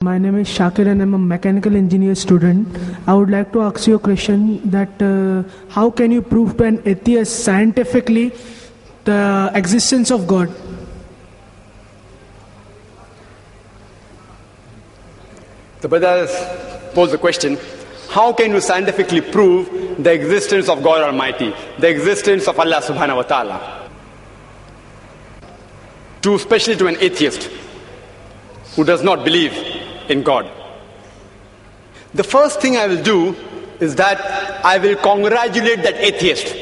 My name is Shakir and I'm a mechanical engineer student. I would like to ask you a question that how can you prove to an atheist scientifically the existence of God? The brother posed the question, how can you scientifically prove the existence of God Almighty, the existence of Allah subhanahu wa ta'ala? Especially to an atheist who does not believe in God. The first thing I will do is that I will congratulate that atheist.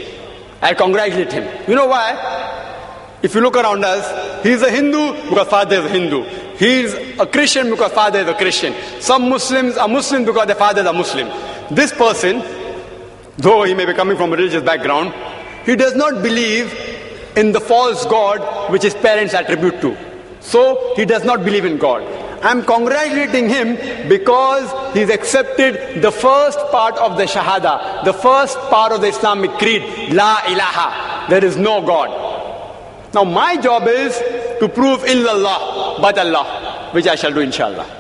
I'll congratulate him. You know why? If you look around us, he's a Hindu because father is a Hindu. He's a Christian because father is a Christian. Some Muslims are Muslim because their fathers are Muslim. This person, though he may be coming from a religious background, he does not believe in the false God which his parents attribute to. So he does not believe in God. I'm congratulating him because he's accepted the first part of the Shahada, the first part of the Islamic creed, La ilaha, there is no God. Now my job is to prove illallah, but Allah, which I shall do inshallah.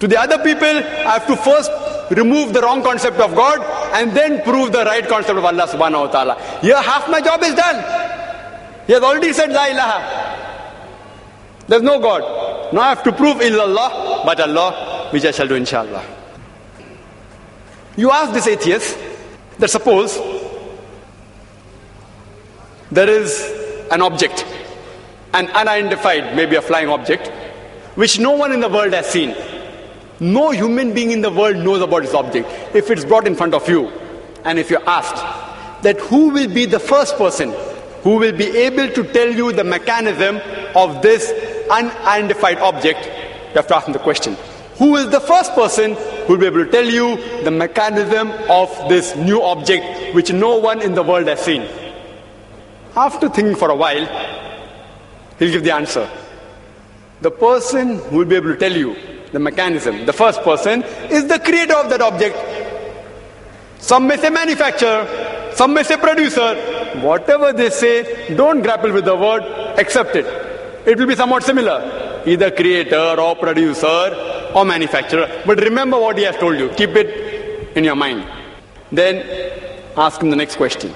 To the other people, I have to first remove the wrong concept of God and then prove the right concept of Allah subhanahu wa ta'ala. Here half my job is done. He has already said La ilaha. There's no God. Now I have to prove illallah, but Allah, which I shall do inshallah. You ask this atheist that suppose there is an object, an unidentified, maybe a flying object, which no one in the world has seen. No human being in the world knows about this object. If it's brought in front of you, and if you're asked that who will be the first person who will be able to tell you the mechanism of this unidentified object, you have to ask him the question. Who is the first person who will be able to tell you the mechanism of this new object which no one in the world has seen? After thinking for a while, he'll give the answer. The person who will be able to tell you the mechanism, the first person, is the creator of that object. Some may say manufacturer, some may say producer. Whatever they say, don't grapple with the word, accept it. It will be somewhat similar, either creator or producer or manufacturer. But remember what he has told you. Keep it in your mind. Then ask him the next question.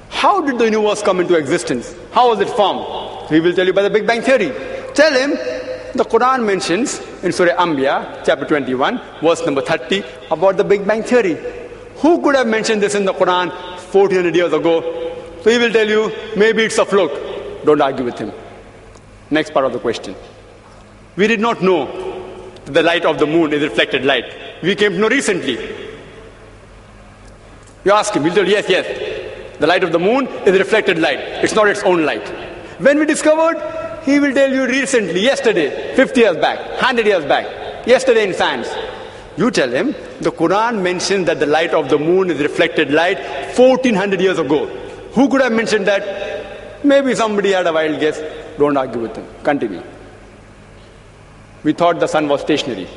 How did the universe come into existence? How was it formed? He will tell you by the Big Bang Theory. Tell him the Quran mentions in Surah Anbiya, chapter 21, verse number 30, about the Big Bang Theory. Who could have mentioned this in the Quran 1400 years ago? So he will tell you, maybe it's a fluke. Don't argue with him. Next part of the question. We did not know that the light of the moon is reflected light. We came to know recently. You ask him, he'll tell you, yes. The light of the moon is reflected light. It's not its own light. When we discovered, he will tell you recently, yesterday, 50 years back, 100 years back, yesterday in science. You tell him, the Quran mentions that the light of the moon is reflected light 1400 years ago. Who could have mentioned that? Maybe somebody had a wild guess. Don't argue with him. Continue. We thought the sun was stationary.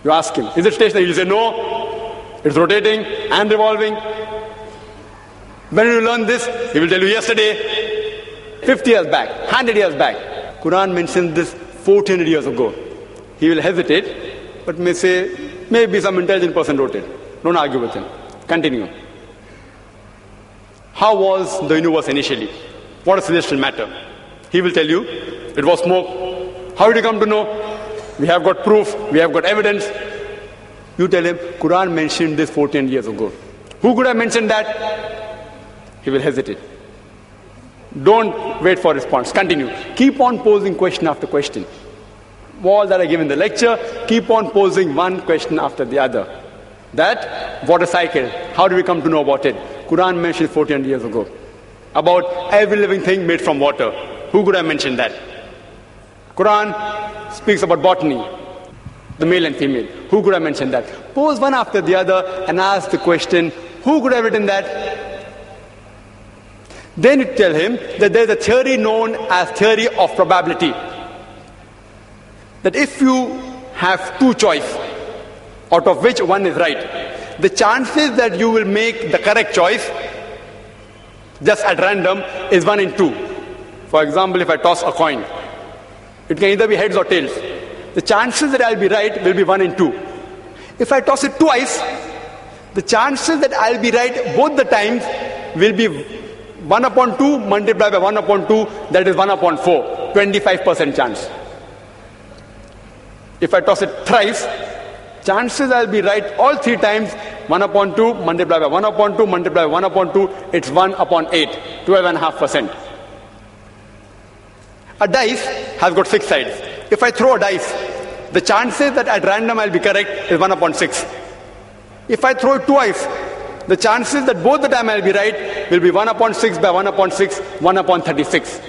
You ask him, is it stationary? He'll say, no, it's rotating and revolving. When did you learn this? He will tell you yesterday, 50 years back, 100 years back. Quran mentions this 1400 years ago. He will hesitate, but may say, maybe some intelligent person wrote it. Don't argue with him. Continue. How was the universe initially? What is celestial matter? He will tell you, it was smoke. How did you come to know? We have got proof, we have got evidence. You tell him, Quran mentioned this 14 years ago. Who could have mentioned that? He will hesitate. Don't wait for response. Continue. Keep on posing question after question. All that I give in the lecture, keep on posing one question after the other. That water cycle, how do we come to know about it? Quran mentioned 1400 years ago. About every living thing made from water. Who could have mentioned that? Quran speaks about botany, the male and female. Who could have mentioned that? Pose one after the other and ask the question, who could have written that? Then you tell him that there is a theory known as theory of probability. That if you have two choices, out of which one is right, the chances that you will make the correct choice just at random is 1 in 2. For example, if I toss a coin, It can either be heads or tails. The chances that I'll be right will be 1 in 2. If I toss it twice, the chances that I'll be right both the times will be 1 upon 2 multiplied by 1 upon 2, that is 1 upon 4, 25% chance. If I toss it thrice, chances I'll be right all 3 times, 1 upon 2 multiplied by 1 upon 2 multiplied by 1 upon 2, it's 1 upon 8, 12.5%. A dice has got 6 sides. If I throw a dice, the chances that at random I'll be correct is 1 upon 6. If I throw it twice, the chances that both the time I'll be right will be 1 upon 6 by 1 upon 6, 1 upon 36.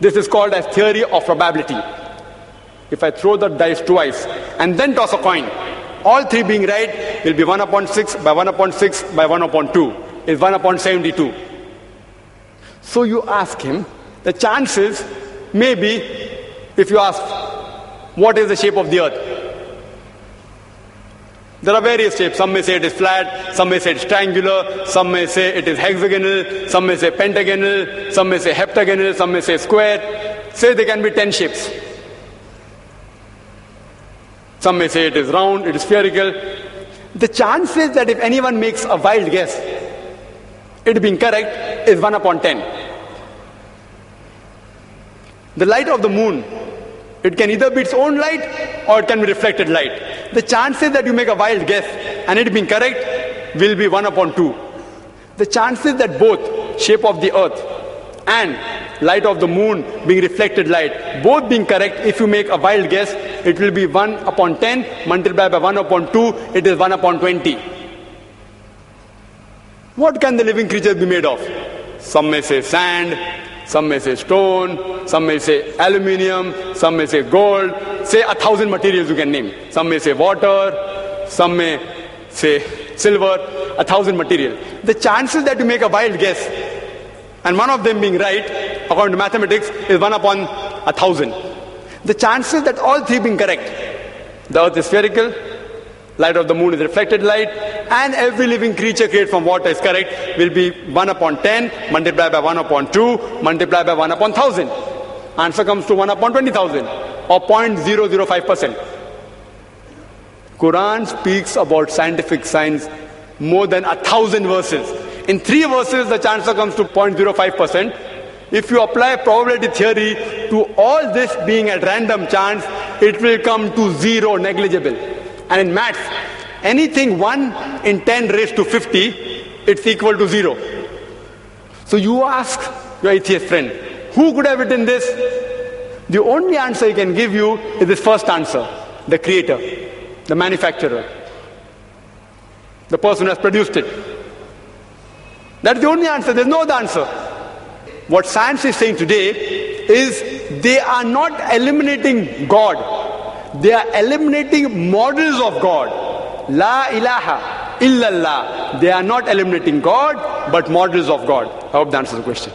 This is called as theory of probability. If I throw the dice twice and then toss a coin, all 3 being right will be 1 upon 6 by 1 upon 6 by 1 upon 2 is 1 upon 72. So you ask him, the chances may be, if you ask, what is the shape of the earth? There are various shapes. Some may say it is flat, some may say it is triangular, some may say it is hexagonal, some may say pentagonal, some may say heptagonal, some may say square. Say there can be 10 shapes. Some may say it is round, it is spherical. The chances that if anyone makes a wild guess, it being correct is 1 upon 10. The light of the moon, it can either be its own light or it can be reflected light. The chances that you make a wild guess and it being correct will be 1 upon 2. The chances that both shape of the earth and light of the moon being reflected light, both being correct, if you make a wild guess, it will be 1 upon 10 multiplied by 1 upon 2, it is 1 upon 20. What can the living creatures be made of? Some may say sand, some may say stone, some may say aluminium, some may say gold, say 1,000 materials you can name. Some may say water, some may say silver, 1,000 materials. The chances that you make a wild guess and one of them being right, according to mathematics, is 1 upon 1,000. The chances that all 3 being correct, the earth is spherical, light of the moon is reflected light, and every living creature created from water is correct, will be 1 upon 10 multiplied by 1 upon 2 multiplied by 1 upon 1,000. Answer comes to 1 upon 20,000 or 0.005%. Quran speaks about scientific science more than 1,000 verses. In 3 verses, the answer comes to 0.05%. If you apply probability theory to all this being at random chance, it will come to 0, negligible. And in maths, anything 1 in 10 raised to 50, it's equal to 0. So you ask your atheist friend, who could have written this? The only answer he can give you is this first answer, the creator, the manufacturer, the person who has produced it. That's the only answer, there's no other answer. What science is saying today is they are not eliminating God. They are eliminating models of God. La ilaha illallah. They are not eliminating God, but models of God. I hope that answers the question.